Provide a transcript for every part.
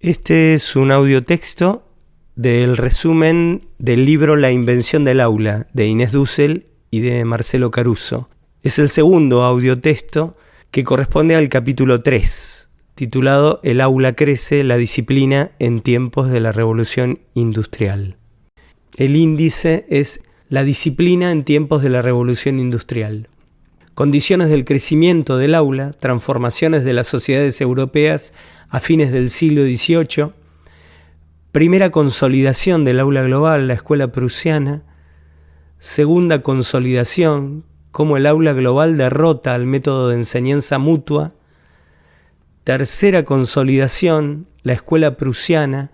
Este es un audiotexto del resumen del libro La invención del aula, de Inés Dussel y de Marcelo Caruso. Es el segundo audiotexto que corresponde al capítulo 3, titulado El aula crece, la disciplina en tiempos de la Revolución Industrial. El índice es la disciplina en tiempos de la Revolución Industrial. Condiciones del crecimiento del aula, transformaciones de las sociedades europeas a fines del siglo XVIII, primera consolidación del aula global, la escuela prusiana, segunda consolidación, cómo el aula global derrota al método de enseñanza mutua, tercera consolidación, la escuela prusiana,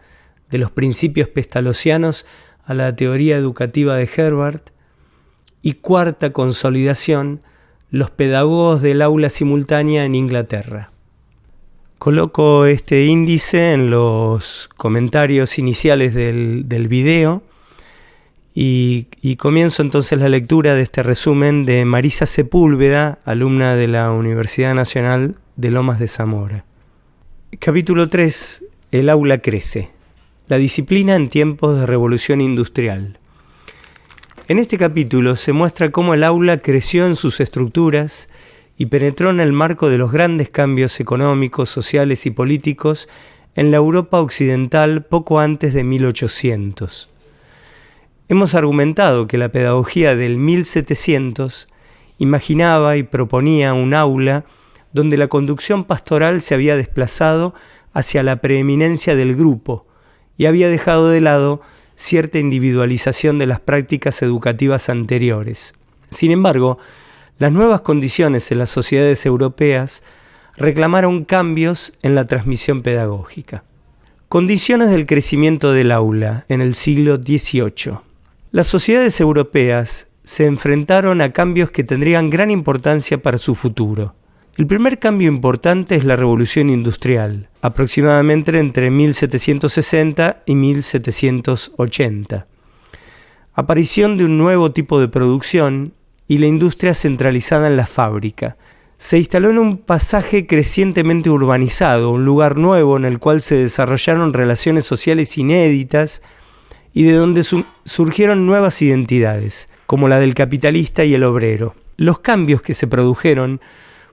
de los principios pestalozzianos a la teoría educativa de Herbart, y cuarta consolidación, los pedagogos del aula simultánea en Inglaterra. Coloco este índice en los comentarios iniciales del video y comienzo entonces la lectura de este resumen de Marisa Sepúlveda, alumna de la Universidad Nacional de Lomas de Zamora. Capítulo 3. El aula crece. La disciplina en tiempos de revolución industrial. En este capítulo se muestra cómo el aula creció en sus estructuras y penetró en el marco de los grandes cambios económicos, sociales y políticos en la Europa occidental poco antes de 1800. Hemos argumentado que la pedagogía del 1700 imaginaba y proponía un aula donde la conducción pastoral se había desplazado hacia la preeminencia del grupo y había dejado de lado cierta individualización de las prácticas educativas anteriores. Sin embargo, las nuevas condiciones en las sociedades europeas reclamaron cambios en la transmisión pedagógica. Condiciones del crecimiento del aula en el siglo XVIII. Las sociedades europeas se enfrentaron a cambios que tendrían gran importancia para su futuro. El primer cambio importante es la Revolución Industrial, aproximadamente entre 1760 y 1780. Aparición de un nuevo tipo de producción y la industria centralizada en la fábrica. Se instaló en un pasaje crecientemente urbanizado, un lugar nuevo en el cual se desarrollaron relaciones sociales inéditas y de donde surgieron nuevas identidades, como la del capitalista y el obrero. Los cambios que se produjeron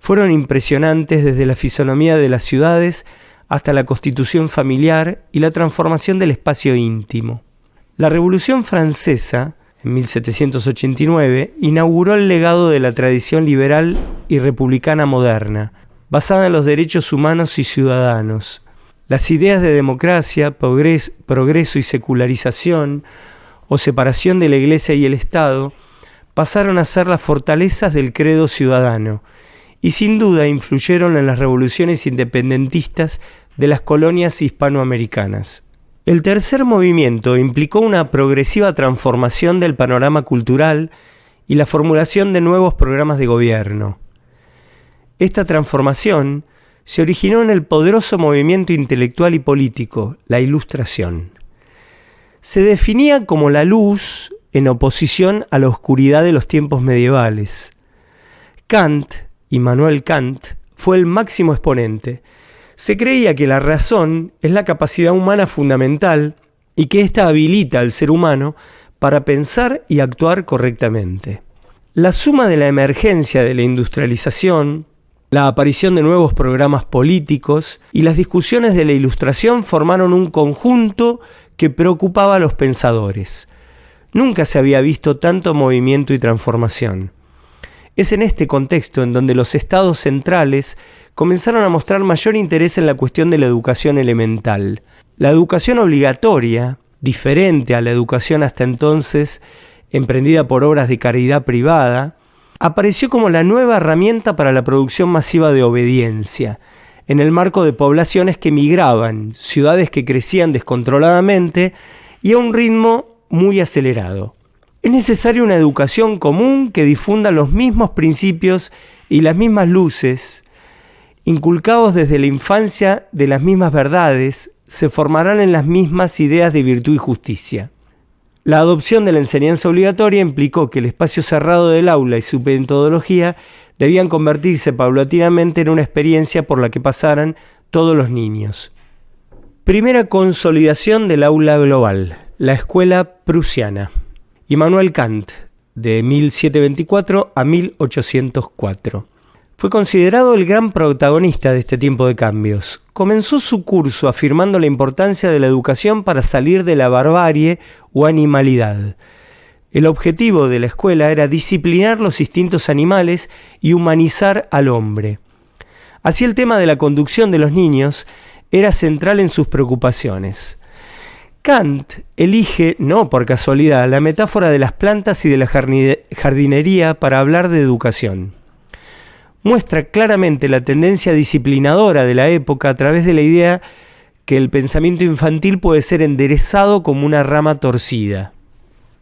fueron impresionantes desde la fisonomía de las ciudades hasta la constitución familiar y la transformación del espacio íntimo. La Revolución Francesa, en 1789, inauguró el legado de la tradición liberal y republicana moderna, basada en los derechos humanos y ciudadanos. Las ideas de democracia, progreso y secularización, o separación de la Iglesia y el Estado, pasaron a ser las fortalezas del credo ciudadano, y sin duda influyeron en las revoluciones independentistas de las colonias hispanoamericanas. El tercer movimiento implicó una progresiva transformación del panorama cultural y la formulación de nuevos programas de gobierno. Esta transformación se originó en el poderoso movimiento intelectual y político, la Ilustración. Se definía como la luz en oposición a la oscuridad de los tiempos medievales. Kant, Immanuel Kant, fue el máximo exponente. Se creía que la razón es la capacidad humana fundamental y que ésta habilita al ser humano para pensar y actuar correctamente. La suma de la emergencia de la industrialización, la aparición de nuevos programas políticos y las discusiones de la Ilustración formaron un conjunto que preocupaba a los pensadores. Nunca se había visto tanto movimiento y transformación. Es en este contexto en donde los estados centrales comenzaron a mostrar mayor interés en la cuestión de la educación elemental. La educación obligatoria, diferente a la educación hasta entonces emprendida por obras de caridad privada, apareció como la nueva herramienta para la producción masiva de obediencia, en el marco de poblaciones que migraban, ciudades que crecían descontroladamente y a un ritmo muy acelerado. Es necesaria una educación común que difunda los mismos principios y las mismas luces, inculcados desde la infancia de las mismas verdades, se formarán en las mismas ideas de virtud y justicia. La adopción de la enseñanza obligatoria implicó que el espacio cerrado del aula y su metodología debían convertirse paulatinamente en una experiencia por la que pasaran todos los niños. Primera consolidación del aula global, la escuela prusiana. Immanuel Kant, de 1724 a 1804. Fue considerado el gran protagonista de este tiempo de cambios. Comenzó su curso afirmando la importancia de la educación para salir de la barbarie o animalidad. El objetivo de la escuela era disciplinar los instintos animales y humanizar al hombre. Así el tema de la conducción de los niños era central en sus preocupaciones. Kant elige, no por casualidad, la metáfora de las plantas y de la jardinería para hablar de educación. Muestra claramente la tendencia disciplinadora de la época a través de la idea que el pensamiento infantil puede ser enderezado como una rama torcida.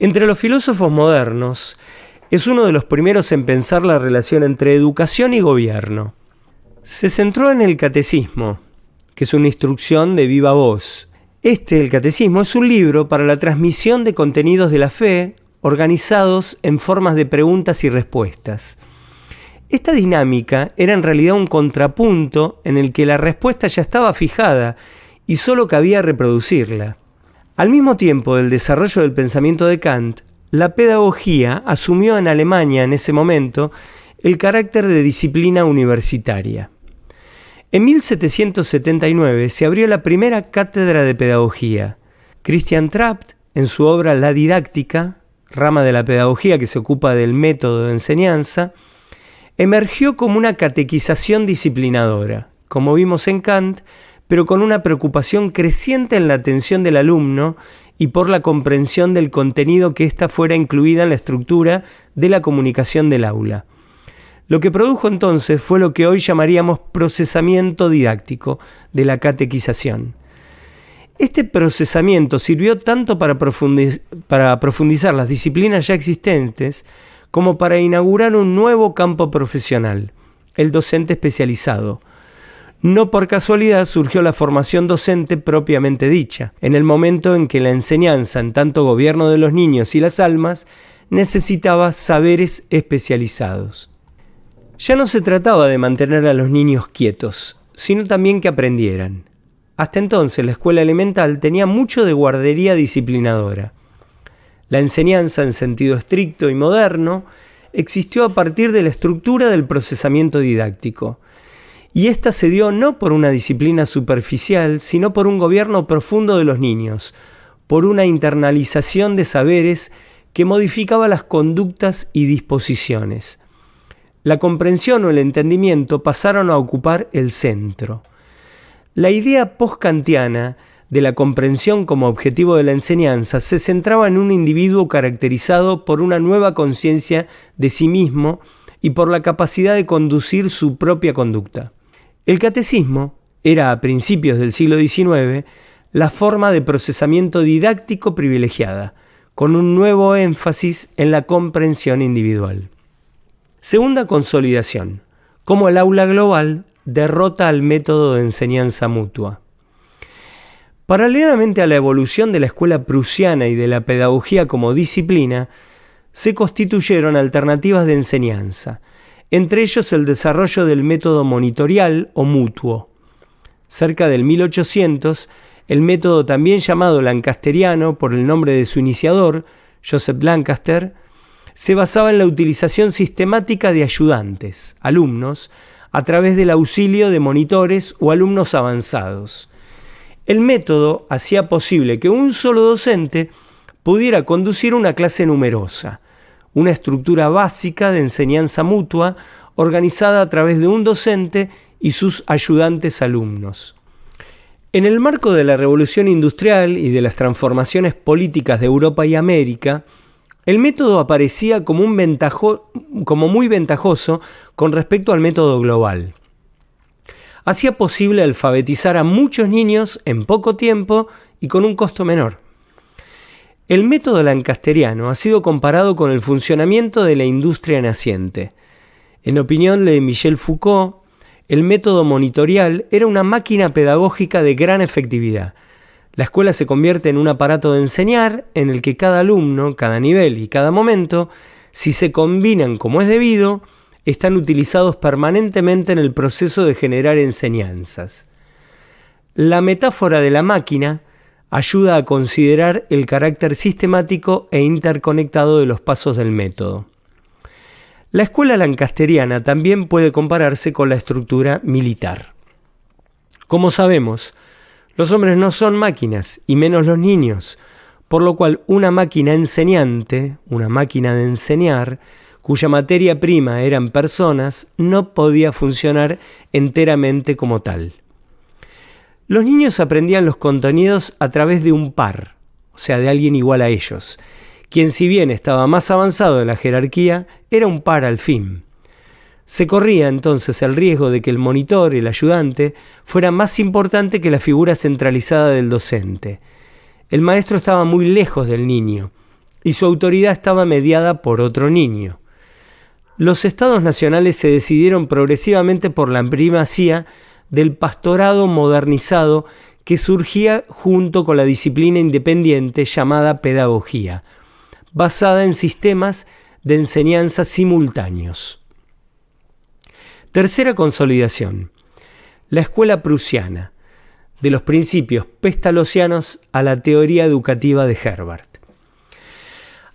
Entre los filósofos modernos, es uno de los primeros en pensar la relación entre educación y gobierno. Se centró en el catecismo, que es una instrucción de viva voz. El catecismo, es un libro para la transmisión de contenidos de la fe, organizados en formas de preguntas y respuestas. Esta dinámica era en realidad un contrapunto en el que la respuesta ya estaba fijada y solo cabía reproducirla. Al mismo tiempo del desarrollo del pensamiento de Kant, la pedagogía asumió en Alemania en ese momento el carácter de disciplina universitaria. En 1779 se abrió la primera cátedra de pedagogía. Christian Trapt, en su obra La didáctica, rama de la pedagogía que se ocupa del método de enseñanza, emergió como una catequización disciplinadora, como vimos en Kant, pero con una preocupación creciente en la atención del alumno y por la comprensión del contenido que ésta fuera incluida en la estructura de la comunicación del aula. Lo que produjo entonces fue lo que hoy llamaríamos procesamiento didáctico de la catequización. Este procesamiento sirvió tanto para profundizar las disciplinas ya existentes como para inaugurar un nuevo campo profesional, el docente especializado. No por casualidad surgió la formación docente propiamente dicha, en el momento en que la enseñanza, en tanto gobierno de los niños y las almas, necesitaba saberes especializados. Ya no se trataba de mantener a los niños quietos, sino también que aprendieran. Hasta entonces la escuela elemental tenía mucho de guardería disciplinadora. La enseñanza en sentido estricto y moderno existió a partir de la estructura del procesamiento didáctico. Y esta se dio no por una disciplina superficial, sino por un gobierno profundo de los niños, por una internalización de saberes que modificaba las conductas y disposiciones. La comprensión o el entendimiento pasaron a ocupar el centro. La idea post-kantiana de la comprensión como objetivo de la enseñanza se centraba en un individuo caracterizado por una nueva conciencia de sí mismo y por la capacidad de conducir su propia conducta. El catecismo era, a principios del siglo XIX, la forma de procesamiento didáctico privilegiada, con un nuevo énfasis en la comprensión individual. Segunda consolidación: cómo el aula global derrota al método de enseñanza mutua. Paralelamente a la evolución de la escuela prusiana y de la pedagogía como disciplina, se constituyeron alternativas de enseñanza, entre ellos el desarrollo del método monitorial o mutuo. Cerca del 1800, el método también llamado lancasteriano por el nombre de su iniciador, Joseph Lancaster, se basaba en la utilización sistemática de ayudantes, alumnos, a través del auxilio de monitores o alumnos avanzados. El método hacía posible que un solo docente pudiera conducir una clase numerosa, una estructura básica de enseñanza mutua organizada a través de un docente y sus ayudantes alumnos. En el marco de la Revolución Industrial y de las transformaciones políticas de Europa y América, el método aparecía como muy ventajoso con respecto al método global. Hacía posible alfabetizar a muchos niños en poco tiempo y con un costo menor. El método lancasteriano ha sido comparado con el funcionamiento de la industria naciente. En opinión de Michel Foucault, el método monitorial era una máquina pedagógica de gran efectividad. La escuela se convierte en un aparato de enseñar en el que cada alumno, cada nivel y cada momento, si se combinan como es debido, están utilizados permanentemente en el proceso de generar enseñanzas. La metáfora de la máquina ayuda a considerar el carácter sistemático e interconectado de los pasos del método. La escuela lancasteriana también puede compararse con la estructura militar. Como sabemos, los hombres no son máquinas, y menos los niños, por lo cual una máquina enseñante, una máquina de enseñar, cuya materia prima eran personas, no podía funcionar enteramente como tal. Los niños aprendían los contenidos a través de un par, o sea, de alguien igual a ellos, quien si bien estaba más avanzado en la jerarquía, era un par al fin. Se corría entonces el riesgo de que el monitor, el ayudante, fuera más importante que la figura centralizada del docente. El maestro estaba muy lejos del niño, y su autoridad estaba mediada por otro niño. Los estados nacionales se decidieron progresivamente por la primacía del pastorado modernizado que surgía junto con la disciplina independiente llamada pedagogía, basada en sistemas de enseñanza simultáneos. Tercera consolidación: la escuela prusiana, de los principios pestalozzianos a la teoría educativa de Herbart.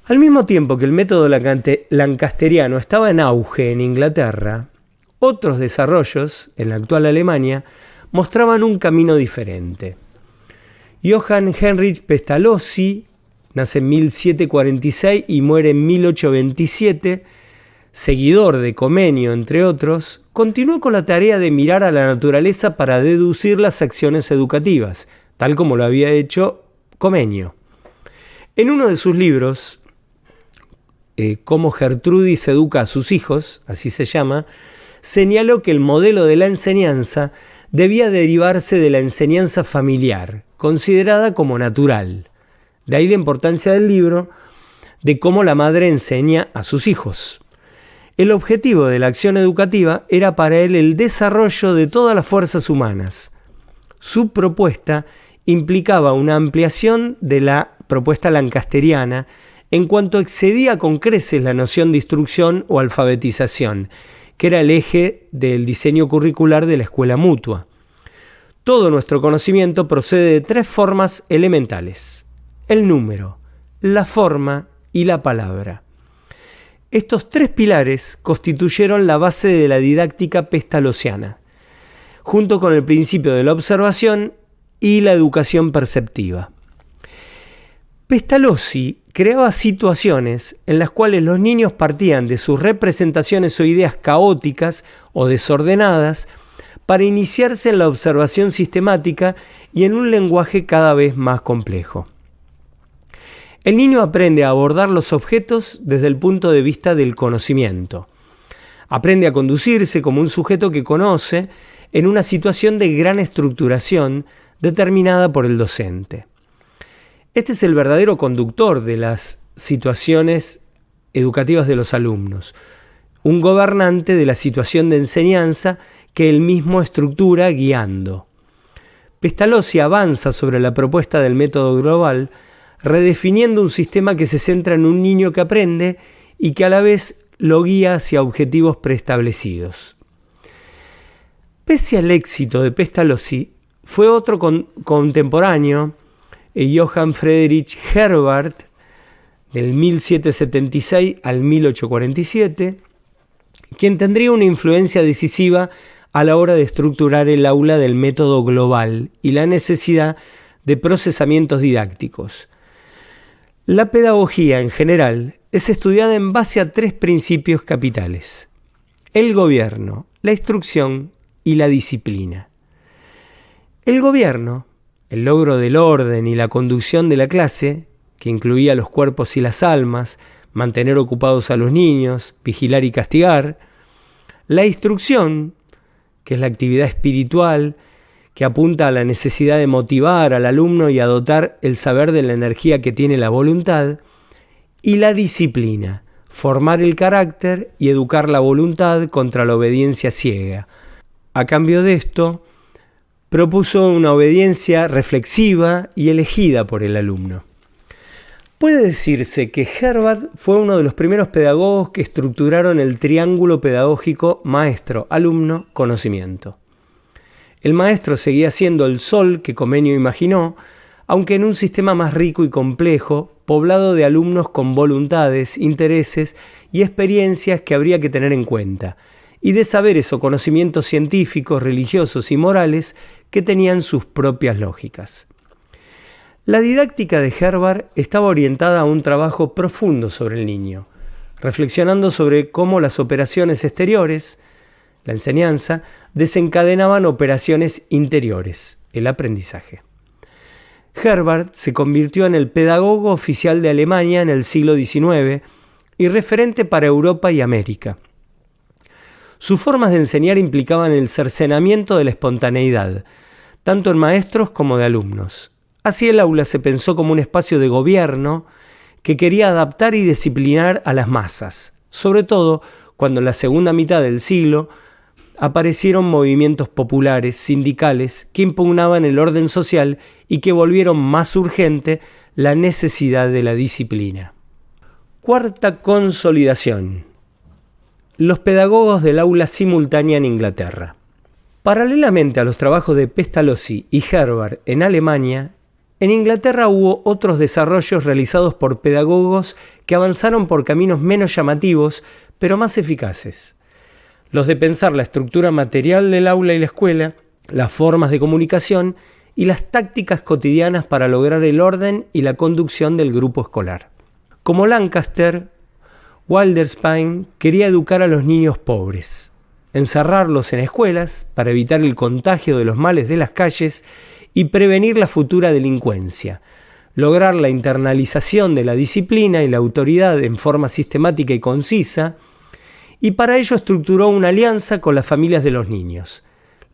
Al mismo tiempo que el método lancasteriano estaba en auge en Inglaterra, otros desarrollos, en la actual Alemania, mostraban un camino diferente. Johann Heinrich Pestalozzi nace en 1746 y muere en 1827, seguidor de Comenio, entre otros, continuó con la tarea de mirar a la naturaleza para deducir las acciones educativas, tal como lo había hecho Comenio. En uno de sus libros, Cómo Gertrudis educa a sus hijos, así se llama, señaló que el modelo de la enseñanza debía derivarse de la enseñanza familiar, considerada como natural. De ahí la importancia del libro de cómo la madre enseña a sus hijos. El objetivo de la acción educativa era para él el desarrollo de todas las fuerzas humanas. Su propuesta implicaba una ampliación de la propuesta lancasteriana en cuanto excedía con creces la noción de instrucción o alfabetización, que era el eje del diseño curricular de la escuela mutua. Todo nuestro conocimiento procede de tres formas elementales: el número, la forma y la palabra. Estos tres pilares constituyeron la base de la didáctica pestalozziana, junto con el principio de la observación y la educación perceptiva. Pestalozzi creaba situaciones en las cuales los niños partían de sus representaciones o ideas caóticas o desordenadas para iniciarse en la observación sistemática y en un lenguaje cada vez más complejo. El niño aprende a abordar los objetos desde el punto de vista del conocimiento. Aprende a conducirse como un sujeto que conoce en una situación de gran estructuración determinada por el docente. Este es el verdadero conductor de las situaciones educativas de los alumnos, un gobernante de la situación de enseñanza que él mismo estructura guiando. Pestalozzi avanza sobre la propuesta del método global, redefiniendo un sistema que se centra en un niño que aprende y que a la vez lo guía hacia objetivos preestablecidos. Pese al éxito de Pestalozzi, fue otro contemporáneo, Johann Friedrich Herbart, del 1776 al 1847, quien tendría una influencia decisiva a la hora de estructurar el aula del método global y la necesidad de procesamientos didácticos. La pedagogía en general es estudiada en base a tres principios capitales: el gobierno, la instrucción y la disciplina. El gobierno, el logro del orden y la conducción de la clase, que incluía los cuerpos y las almas, mantener ocupados a los niños, vigilar y castigar. La instrucción, que es la actividad espiritual, que apunta a la necesidad de motivar al alumno y a dotar el saber de la energía que tiene la voluntad. Y la disciplina, formar el carácter y educar la voluntad contra la obediencia ciega. A cambio de esto, propuso una obediencia reflexiva y elegida por el alumno. Puede decirse que Herbart fue uno de los primeros pedagogos que estructuraron el triángulo pedagógico maestro-alumno-conocimiento. El maestro seguía siendo el sol que Comenio imaginó, aunque en un sistema más rico y complejo, poblado de alumnos con voluntades, intereses y experiencias que habría que tener en cuenta, y de saberes o conocimientos científicos, religiosos y morales que tenían sus propias lógicas. La didáctica de Herbart estaba orientada a un trabajo profundo sobre el niño, reflexionando sobre cómo las operaciones exteriores, la enseñanza, desencadenaban operaciones interiores, el aprendizaje. Herbart se convirtió en el pedagogo oficial de Alemania en el siglo XIX y referente para Europa y América. Sus formas de enseñar implicaban el cercenamiento de la espontaneidad, tanto en maestros como de alumnos. Así el aula se pensó como un espacio de gobierno que quería adaptar y disciplinar a las masas, sobre todo cuando en la segunda mitad del siglo aparecieron movimientos populares, sindicales, que impugnaban el orden social y que volvieron más urgente la necesidad de la disciplina. Cuarta consolidación: los pedagogos del aula simultánea en Inglaterra. Paralelamente a los trabajos de Pestalozzi y Herbart en Alemania, en Inglaterra hubo otros desarrollos realizados por pedagogos que avanzaron por caminos menos llamativos, pero más eficaces. Los de pensar la estructura material del aula y la escuela, las formas de comunicación y las tácticas cotidianas para lograr el orden y la conducción del grupo escolar. Como Lancaster, Wilderspine quería educar a los niños pobres, encerrarlos en escuelas para evitar el contagio de los males de las calles y prevenir la futura delincuencia, lograr la internalización de la disciplina y la autoridad en forma sistemática y concisa, y para ello estructuró una alianza con las familias de los niños.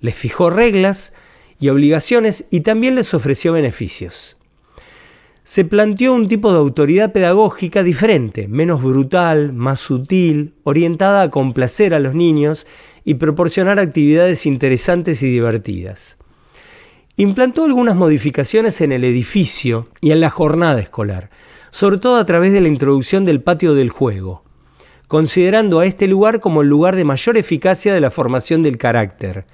Les fijó reglas y obligaciones y también les ofreció beneficios. Se planteó un tipo de autoridad pedagógica diferente, menos brutal, más sutil, orientada a complacer a los niños y proporcionar actividades interesantes y divertidas. Implantó algunas modificaciones en el edificio y en la jornada escolar, sobre todo a través de la introducción del patio del juego, considerando a este lugar como el lugar de mayor eficacia de la formación del carácter.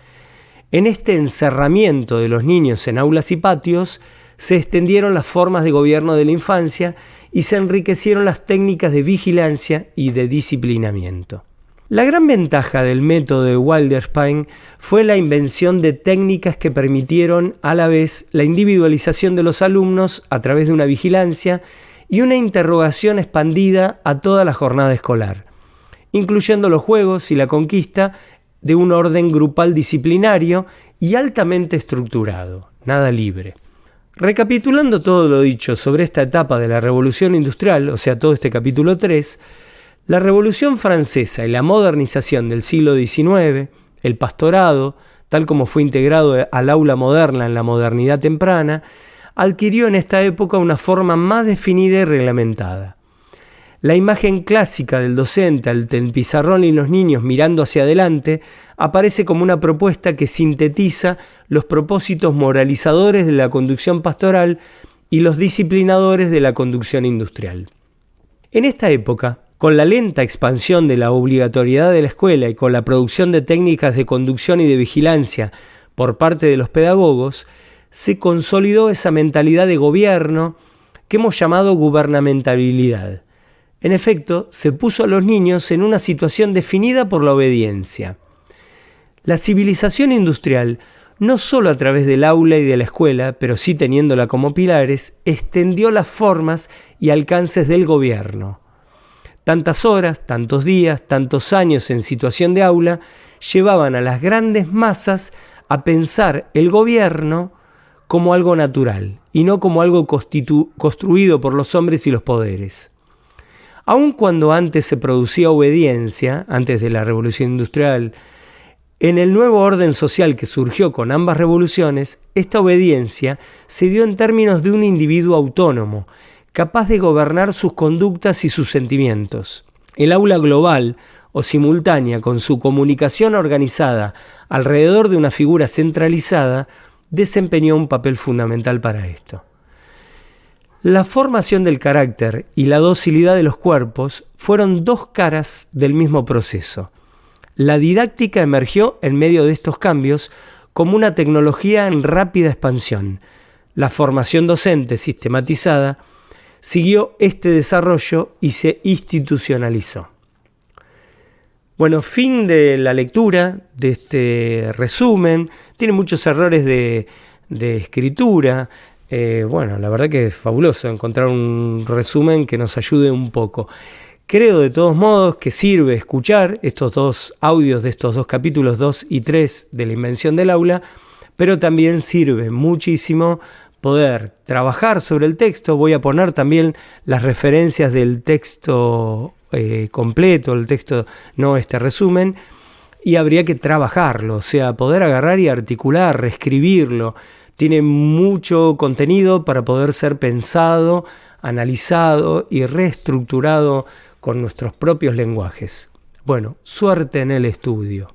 En este encerramiento de los niños en aulas y patios, se extendieron las formas de gobierno de la infancia y se enriquecieron las técnicas de vigilancia y de disciplinamiento. La gran ventaja del método de Wilderspine fue la invención de técnicas que permitieron a la vez la individualización de los alumnos a través de una vigilancia y una interrogación expandida a toda la jornada escolar, incluyendo los juegos y la conquista de un orden grupal disciplinario y altamente estructurado, nada libre. Recapitulando todo lo dicho sobre esta etapa de la Revolución Industrial, o sea, todo este capítulo 3, la Revolución Francesa y la modernización del siglo XIX, el pastorado, tal como fue integrado al aula moderna en la modernidad temprana, adquirió en esta época una forma más definida y reglamentada. La imagen clásica del docente ante el pizarrón y los niños mirando hacia adelante aparece como una propuesta que sintetiza los propósitos moralizadores de la conducción pastoral y los disciplinadores de la conducción industrial. En esta época, con la lenta expansión de la obligatoriedad de la escuela y con la producción de técnicas de conducción y de vigilancia por parte de los pedagogos, se consolidó esa mentalidad de gobierno que hemos llamado gubernamentabilidad. En efecto, se puso a los niños en una situación definida por la obediencia. La civilización industrial, no solo a través del aula y de la escuela, pero sí teniéndola como pilares, extendió las formas y alcances del gobierno. Tantas horas, tantos días, tantos años en situación de aula llevaban a las grandes masas a pensar el gobierno como algo natural y no como algo construido por los hombres y los poderes. Aun cuando antes se producía obediencia, antes de la Revolución Industrial, en el nuevo orden social que surgió con ambas revoluciones, esta obediencia se dio en términos de un individuo autónomo, capaz de gobernar sus conductas y sus sentimientos. El aula global o simultánea, con su comunicación organizada alrededor de una figura centralizada, desempeñó un papel fundamental para esto. La formación del carácter y la docilidad de los cuerpos fueron dos caras del mismo proceso. La didáctica emergió en medio de estos cambios como una tecnología en rápida expansión. La formación docente sistematizada siguió este desarrollo y se institucionalizó. Bueno, fin de la lectura de este resumen. Tiene muchos errores de escritura. Bueno, la verdad que es fabuloso encontrar un resumen que nos ayude un poco. Creo de todos modos que sirve escuchar estos dos audios de estos dos capítulos 2 y 3 de la invención del aula, pero también sirve muchísimo poder trabajar sobre el texto. Voy a poner también las referencias del texto completo, el texto, no este resumen, y habría que trabajarlo, o sea, poder agarrar y articular, reescribirlo. Tiene mucho contenido para poder ser pensado, analizado y reestructurado con nuestros propios lenguajes. Bueno, suerte en el estudio.